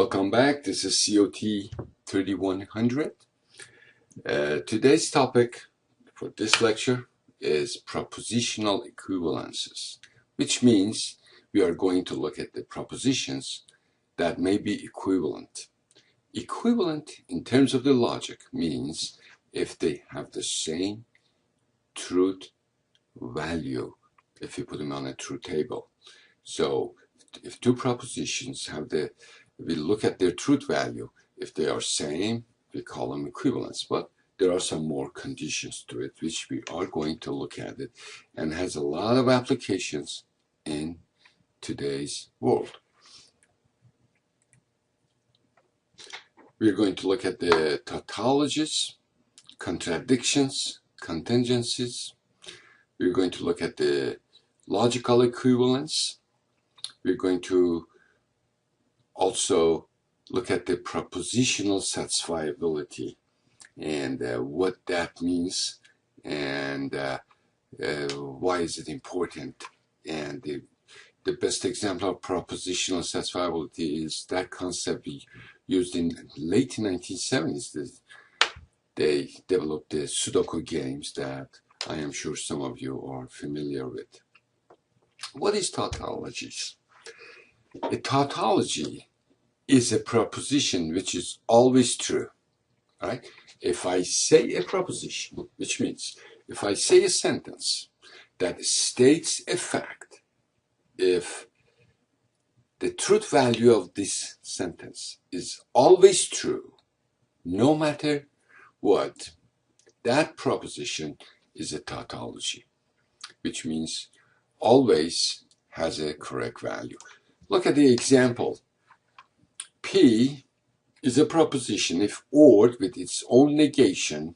Welcome back. This is COT 3100. Today's topic for this lecture is propositional equivalences, which means we are going to look at the propositions that may be equivalent. Equivalent in terms of the logic means if they have the same truth value, if you put them on a truth table. So if two propositions have we look at their truth value. If they are same, we call them equivalents. But there are some more conditions to it, which we are going to look at it, and has a lot of applications in today's world. We're going to look at the tautologies, contradictions, contingencies. We're going to look at the logical equivalence. We're going to also look at the propositional satisfiability and what that means and why is it important. And the best example of propositional satisfiability is that concept we used in late 1970s. They developed the Sudoku games that I am sure some of you are familiar with. What is tautologies? A tautology is a proposition which is always true, right? If I say a proposition, which means if I say a sentence that states a fact, if the truth value of this sentence is always true, no matter what, that proposition is a tautology, which means always has a correct value. Look at the example. P is a proposition if OR with its own negation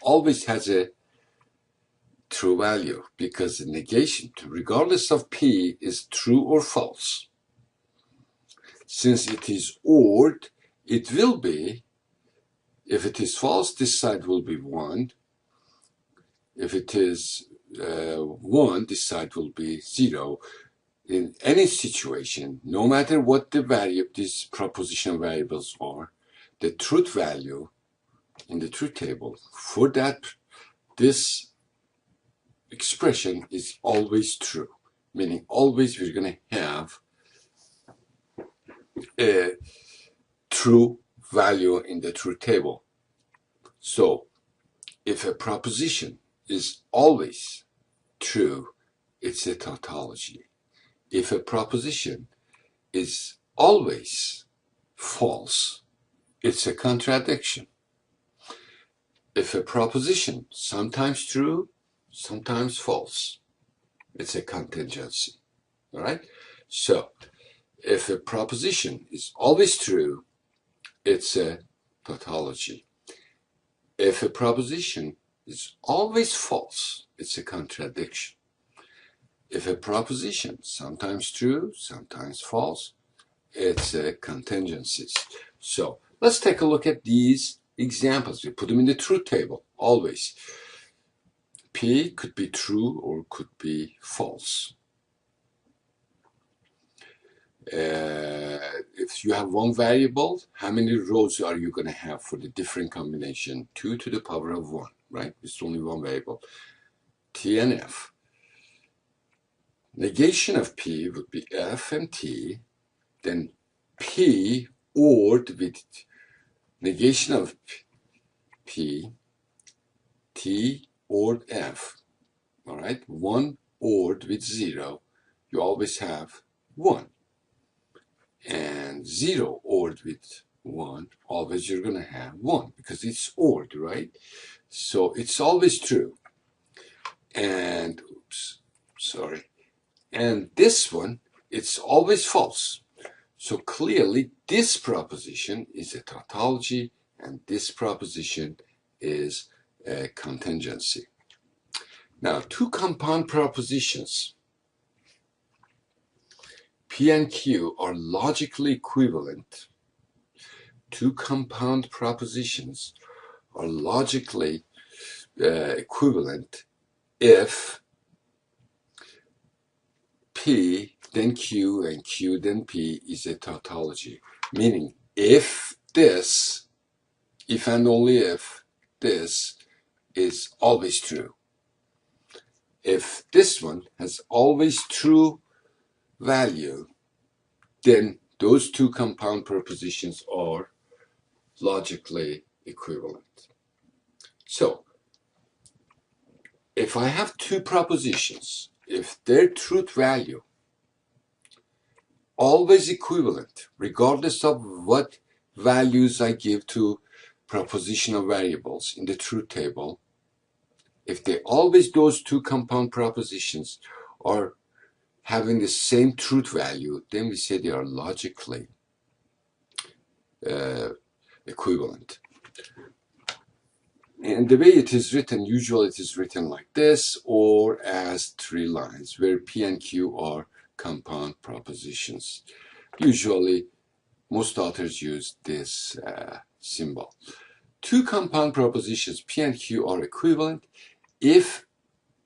always has a true value, because the negation, regardless of P, is true or false. Since it is ORed, it will be, if it is false, this side will be 1. If it is 1, this side will be 0. In any situation, no matter what the value of these propositional variables are, the truth value in the truth table for this expression is always true, meaning always we're going to have a true value in the truth table. So if a proposition is always true, it's a tautology. If a proposition is always false, it's a contradiction. If a proposition sometimes true, sometimes false, it's a contingency. All right? So if a proposition is always true, it's a tautology. If a proposition is always false, it's a contradiction. If a proposition sometimes true, sometimes false, it's a contingencies. So let's take a look at these examples. We put them in the truth table always. P could be true or could be false. If you have one variable, how many rows are you going to have for the different combination? 2 to the power of 1, right? It's only one variable. T and F. Negation of P would be F and T, then P ORed with negation of P, T ORed F, all right? 1 ORed with 0, you always have 1. And 0 ORed with 1, always you're going to have 1, because it's ORed, right? So it's always true. And, and this one, it's always false. So clearly, this proposition is a tautology, and this proposition is a contingency. Now, two compound propositions, P and Q, are logically equivalent. Two compound propositions are logically equivalent if P then Q and Q then P is a tautology, Meaning, if this, if and only if this is always true. If this one has always true value, then those two compound propositions are logically equivalent. So, if I have two propositions, if their truth value always equivalent, regardless of what values I give to propositional variables in the truth table, if they always, those two compound propositions are having the same truth value, then we say they are logically equivalent. And the way it is written, usually it is written like this, or as three lines, where P and Q are compound propositions. Usually, most authors use this symbol. Two compound propositions, P and Q, are equivalent if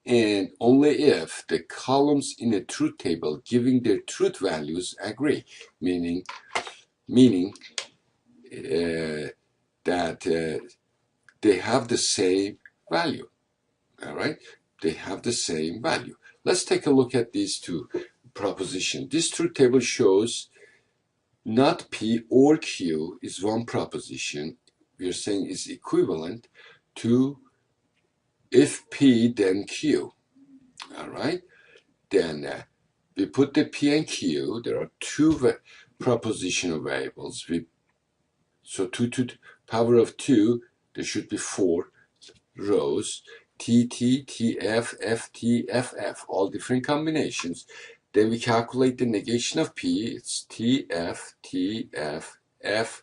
and only if the columns in a truth table giving their truth values agree, meaning that they have the same value. All right, they have the same value. Let's take a look at these two propositions. This truth table shows not P or Q is one proposition. We are saying is equivalent to if P then Q. All right, then we put the P and Q. There are two propositional variables. So 2 to the power of 2, there should be 4 rows. TT, TF, FT, FF, all different combinations. Then we calculate the negation of P. It's TF, TF, F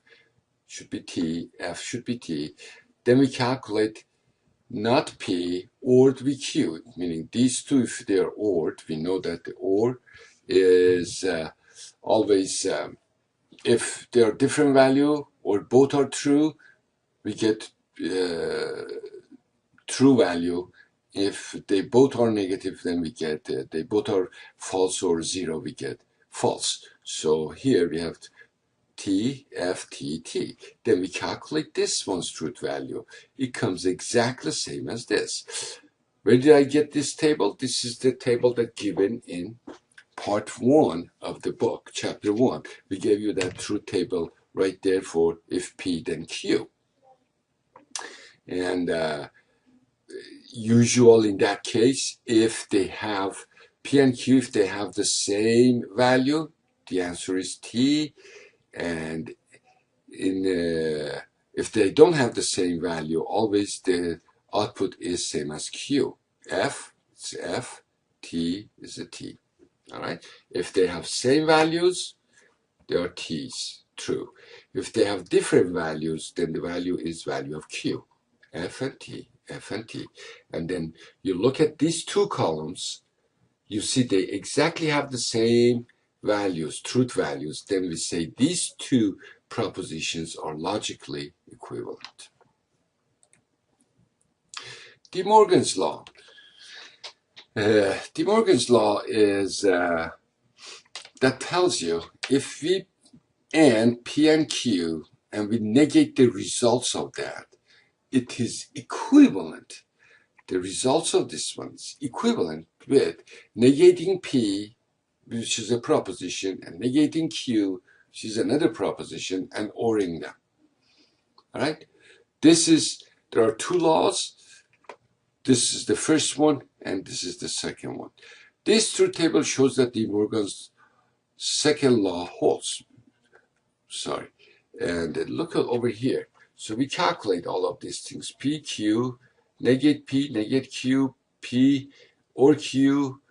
should be T, F should be T. Then we calculate not P, ORed with Q, meaning these two, if they are ORed, we know that the OR is always, if they are different value or both are true, we get true value. If they both are negative, then we get, they both are false or 0, we get false. So here we have T, F, T, T. Then we calculate this one's truth value. It comes exactly the same as this. Where did I get this table? This is the table that given in part 1 of the book, chapter 1. We gave you that truth table right there for if P then Q. And usual in that case, if they have P and Q, if they have the same value, the answer is T. And if they don't have the same value, always the output is same as Q. F, it's F, T is a T. All right. If they have same values, they are T's, true. If they have different values, then the value is value of Q. F and T, F and T. And then you look at these two columns, you see they exactly have the same values, truth values. Then we say these two propositions are logically equivalent. De Morgan's law. De Morgan's law is that tells you if we and P and Q and we negate the results of that, it is equivalent. The results of this one is equivalent with negating P, which is a proposition, and negating Q, which is another proposition, and ORing them. All right? There are two laws. This is the first one, and this is the second one. This truth table shows that De Morgan's second law holds. Sorry. And look over here. So we calculate all of these things. P, Q, negate Q, P or Q,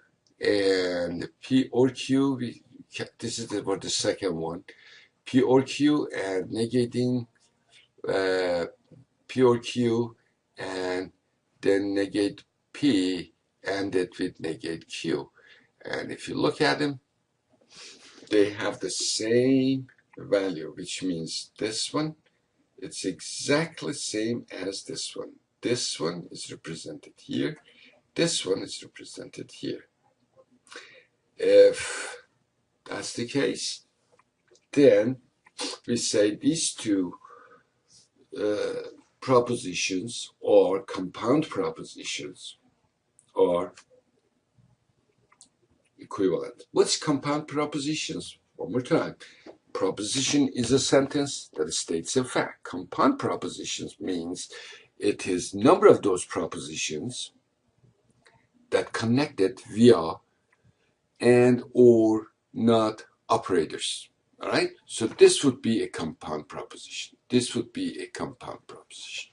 and P or Q. This is for the second one. P or Q and negating P or Q, and then negate P, and it with negate Q. And if you look at them, they have the same value, which means this one, it's exactly the same as this one. This one is represented here. This one is represented here. If that's the case, then we say these two propositions or compound propositions are equivalent. What's compound propositions? One more time. Proposition is a sentence that states a fact. Compound propositions means it is number of those propositions that connected via and or not operators. All right? So this would be a compound proposition. This would be a compound proposition.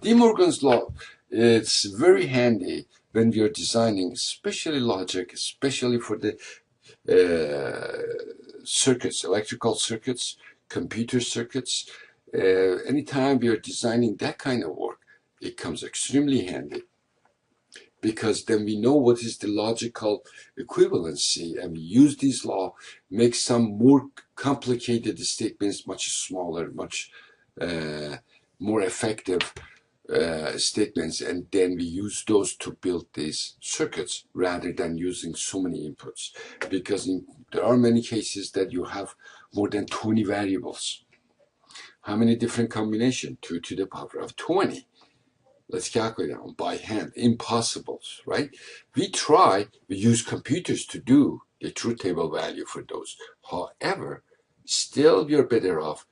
De Morgan's law, it's very handy when we are designing, especially logic, especially for the circuits, electrical circuits, computer circuits. Anytime we are designing that kind of work, it comes extremely handy, because then we know what is the logical equivalency, and we use this law, make some more complicated statements much smaller, much more effective statements, and then we use those to build these circuits rather than using so many inputs, because there are many cases that you have more than 20 variables. How many different combinations? 2 to the power of 20. Let's calculate it by hand. Impossible, right? We use computers to do the truth table value for those. However, still we are better off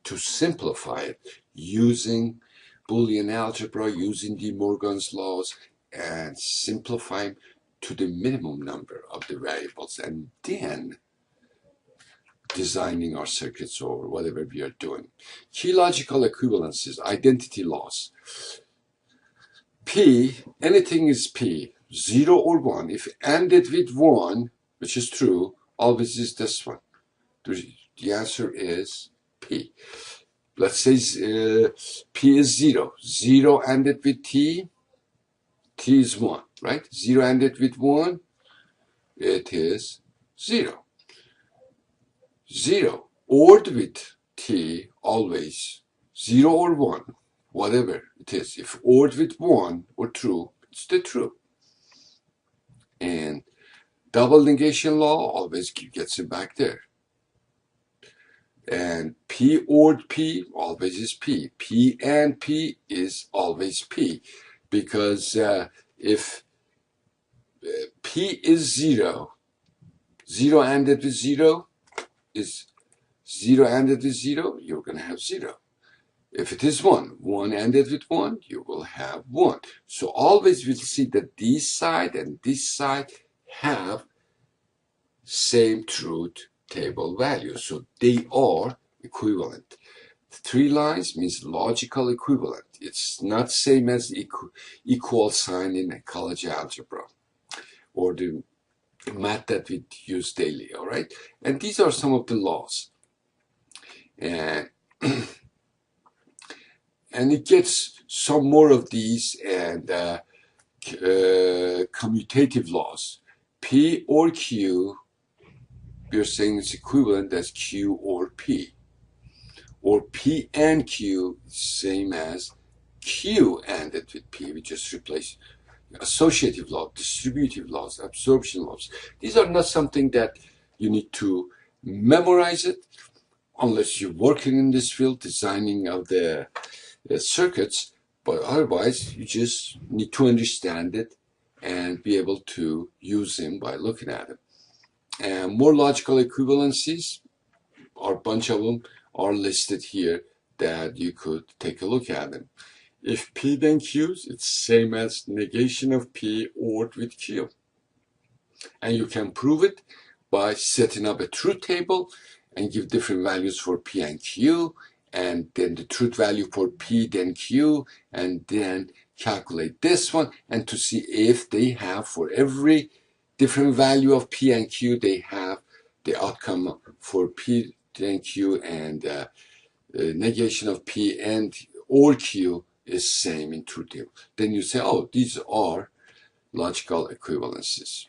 to simplify it using Boolean algebra, using De Morgan's laws, and simplify them to the minimum number of the variables, and then designing our circuits or whatever we are doing. Key logical equivalences, identity laws. P, anything is P, 0 or 1. If ended with 1, which is true, always is this one. The answer is P. Let's say P is 0. 0 ended with T, T is 1, right? 0 ended with 1, it is 0. 0 ORed with T, always 0 or 1, whatever it is. If ORed with 1 or true, it's the true. And double negation law always gets it back there. And P ORed P always is P. P and P is always P. Because if P is 0, 0 ended with 0 is 0 ended with 0, you're going to have 0. If it is 1, 1 ended with 1, you will have 1. So always we'll see that this side and this side have same truth table value. So they are equivalent. 3 lines means logical equivalent. It's not same as equal sign in college algebra or the math that we use daily, all right? And these are some of the laws. And it gets some more of these, and commutative laws. P or Q, we're saying it's equivalent as Q or P. Or P and Q, same as Q ended with P. We just replace associative law, distributive laws, absorption laws. These are not something that you need to memorize it unless you're working in this field, designing of the circuits, but otherwise you just need to understand it and be able to use them by looking at it. And more logical equivalencies, or a bunch of them, are listed here that you could take a look at them. If P then Q's, it's same as negation of P ORed with Q. And you can prove it by setting up a truth table and give different values for P and Q, and then the truth value for P then Q, and then calculate this one, and to see if they have, for every different value of P and Q, they have the outcome for P then Q, and negation of P and or Q is same in truth table. Then you say, oh, these are logical equivalences.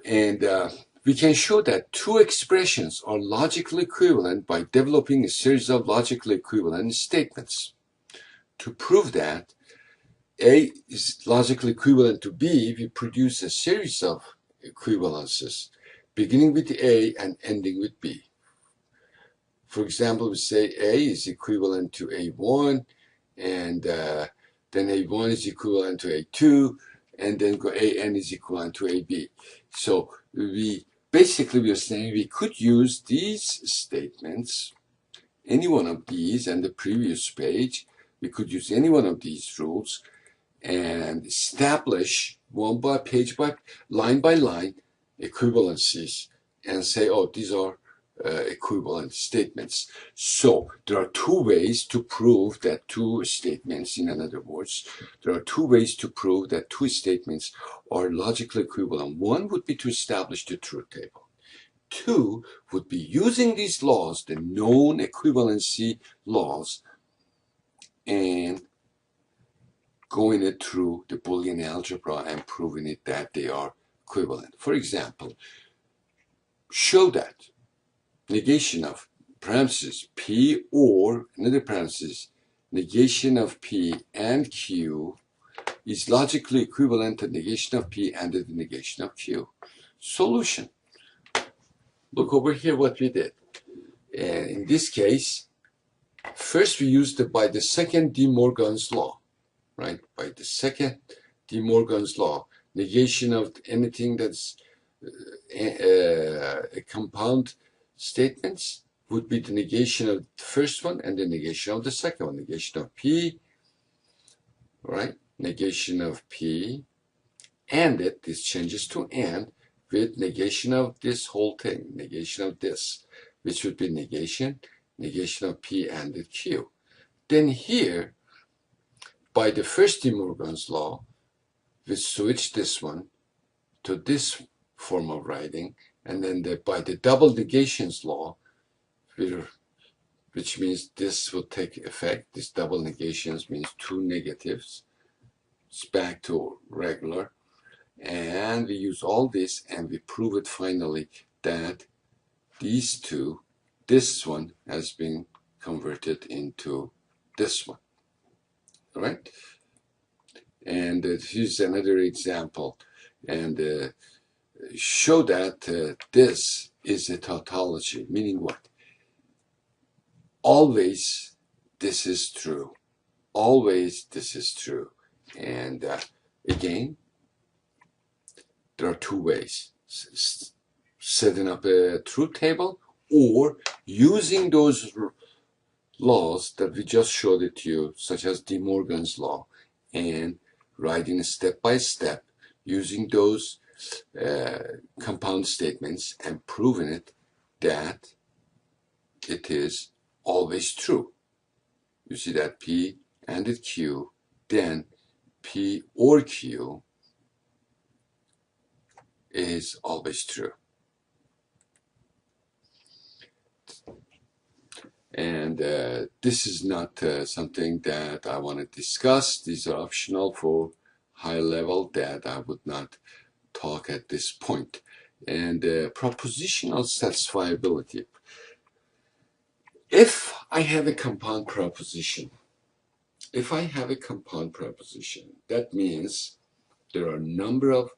And we can show that two expressions are logically equivalent by developing a series of logically equivalent statements. To prove that A is logically equivalent to B, we produce a series of equivalences beginning with A and ending with B. For example, we say A is equivalent to A1, and then A1 is equivalent to A2, and then AN is equivalent to AB. So we are saying we could use these statements, any one of these, and the previous page, we could use any one of these rules and establish page by line equivalencies and say, oh, these are equivalent statements. So there are two ways to prove that two statements, in other words, there are two ways to prove that two statements are logically equivalent. One would be to establish the truth table. Two would be using these laws, the known equivalency laws, and going it through the Boolean algebra and proving it that they are equivalent. For example, show that negation of parentheses P or another parenthesis negation of P and Q is logically equivalent to negation of P and the negation of Q. Solution. Look over here what we did. And in this case, first we used by the second De Morgan's law, right? By the second De Morgan's law, negation of anything that's a compound statements would be the negation of the first one and the negation of the second one. Negation of P, right? Negation of P, and this changes to and with negation of this whole thing, negation of this, which would be negation of P and the Q. Then here, by the first De Morgan's law, we switch this one to this form of writing, and then by the double negations law, which means this will take effect. This double negations means two negatives. It's back to regular. And we use all this and we prove it finally that these two, this one has been converted into this one. All right? And here's another example. And show that this is a tautology, meaning what? Always this is true. Always this is true. And again, there are two ways. Setting up a truth table or using those laws that we just showed it to you, such as De Morgan's law, and writing step by step using those compound statements and proving it that it is always true. You see that P and the Q, then P or Q is always true. And this is not something that I want to discuss. These are optional for high level that I would not talk at this point. And propositional satisfiability. If I have a compound proposition, that means there are a number of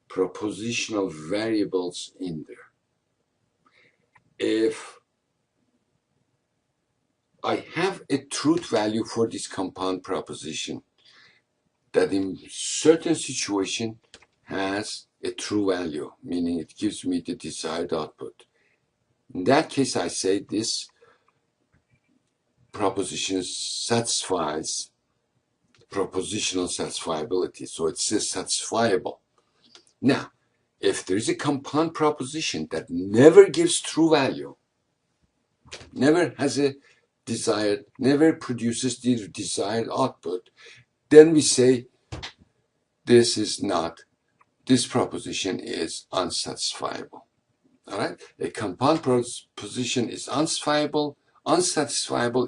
propositional variables in there. If I have a truth value for this compound proposition that in certain situation has a true value, meaning it gives me the desired output. In that case, I say this proposition satisfies propositional satisfiability. So it says satisfiable. Now, if there is a compound proposition that never gives true value, never has a desired, never produces the desired output, then we say this proposition is unsatisfiable. All right? A compound proposition is unsatisfiable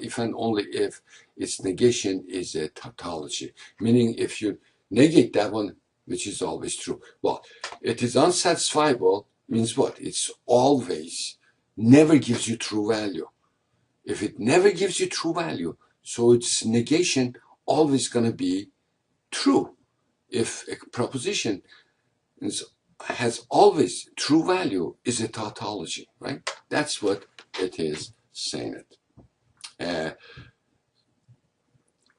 if and only if its negation is a tautology, meaning if you negate that one, which is always true. Well, it is unsatisfiable means what? It's always never gives you true value. If it never gives you true value, so its negation always going to be true. If a proposition is has always, true value is a tautology, right? That's what it is saying it.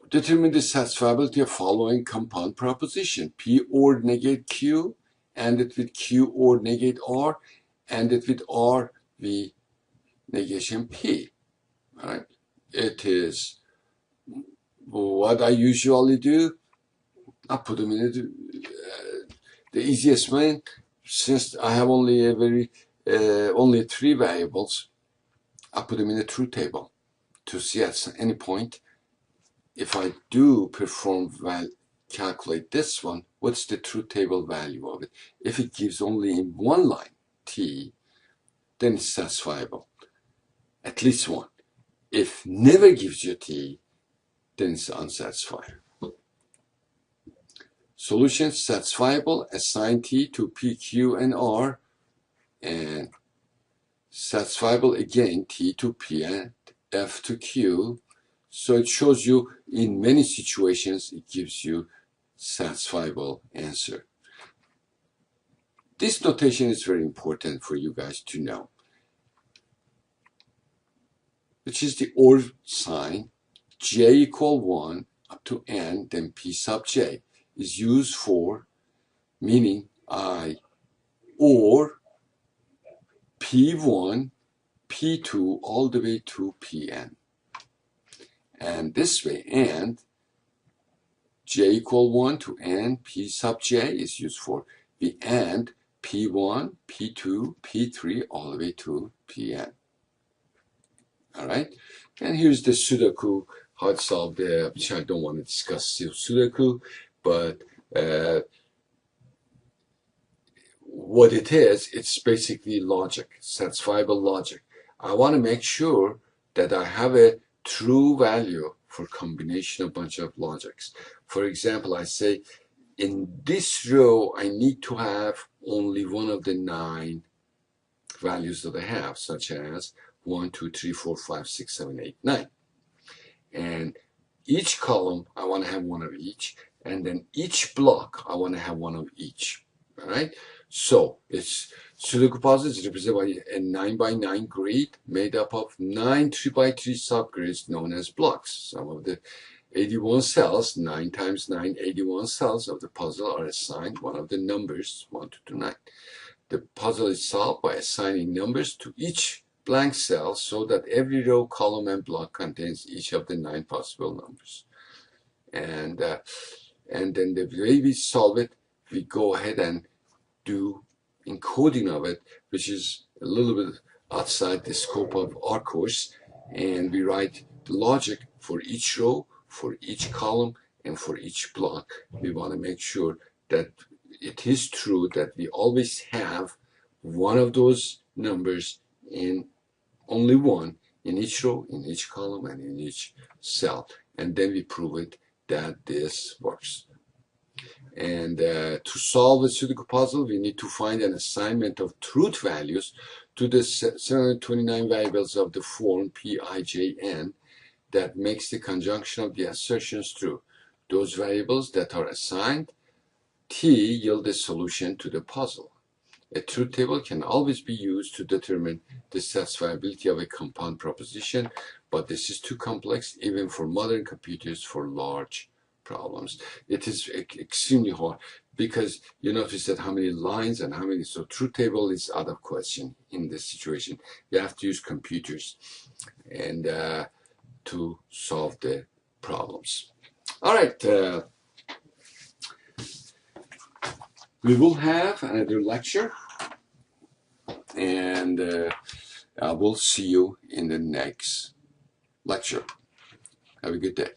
Determine the satisfiability of following compound proposition. P or negate Q, and it with Q or negate R, and it with R, V negation P, right? It is what I usually do. I put them in the easiest way, since I have only only 3 variables, I put them in a truth table to see at any point if I do perform calculate this one, what's the truth table value of it? If it gives only in one line T, then it's satisfiable, at least one. If never gives you T, then it's unsatisfied. Solution satisfiable, assign T to P, Q, and R, and satisfiable again T to P and F to Q. So it shows you in many situations it gives you satisfiable answer. This notation is very important for you guys to know, which is the OR sign. J equal 1 up to N, then P sub J is used for meaning I or P1, P2 all the way to Pn. And this way, and J equal 1 to N, P sub J is used for the AND P1, P2, P3 all the way to Pn. All right, and here's the Sudoku, how it's solved, which I don't want to discuss Sudoku, but what it is, it's basically logic, satisfiable logic. I want to make sure that I have a true value for combination of bunch of logics. For example, I say in this row, I need to have only one of the 9 values that I have, such as 1, 2, 3, 4, 5, 6, 7, 8, 9. And each column, I want to have one of each. And then each block, I want to have one of each. All right? So it's Sudoku puzzle is represented by a 9 by 9 grid made up of 9 3 by 3 subgrids known as blocks. Some of the 81 cells, 9 times 9, 81 cells of the puzzle are assigned one of the numbers 1 to 9. The puzzle is solved by assigning numbers to each blank cell so that every row, column, and block contains each of the 9 possible numbers. And then the way we solve it, we go ahead and do encoding of it, which is a little bit outside the scope of our course. And we write the logic for each row, for each column, and for each block. We want to make sure that it is true that we always have one of those numbers in only one in each row, in each column, and in each cell. And then we prove it that this works. And to solve a Sudoku puzzle, we need to find an assignment of truth values to the 729 variables of the form Pijn that makes the conjunction of the assertions true. Those variables that are assigned T yield a solution to the puzzle. A truth table can always be used to determine the satisfiability of a compound proposition, but this is too complex even for modern computers for large problems. It is extremely hard because you notice that how many lines and how many, so truth table is out of question in this situation. You have to use computers and to solve the problems. All right. We will have another lecture, and I will see you in the next lecture. Have a good day.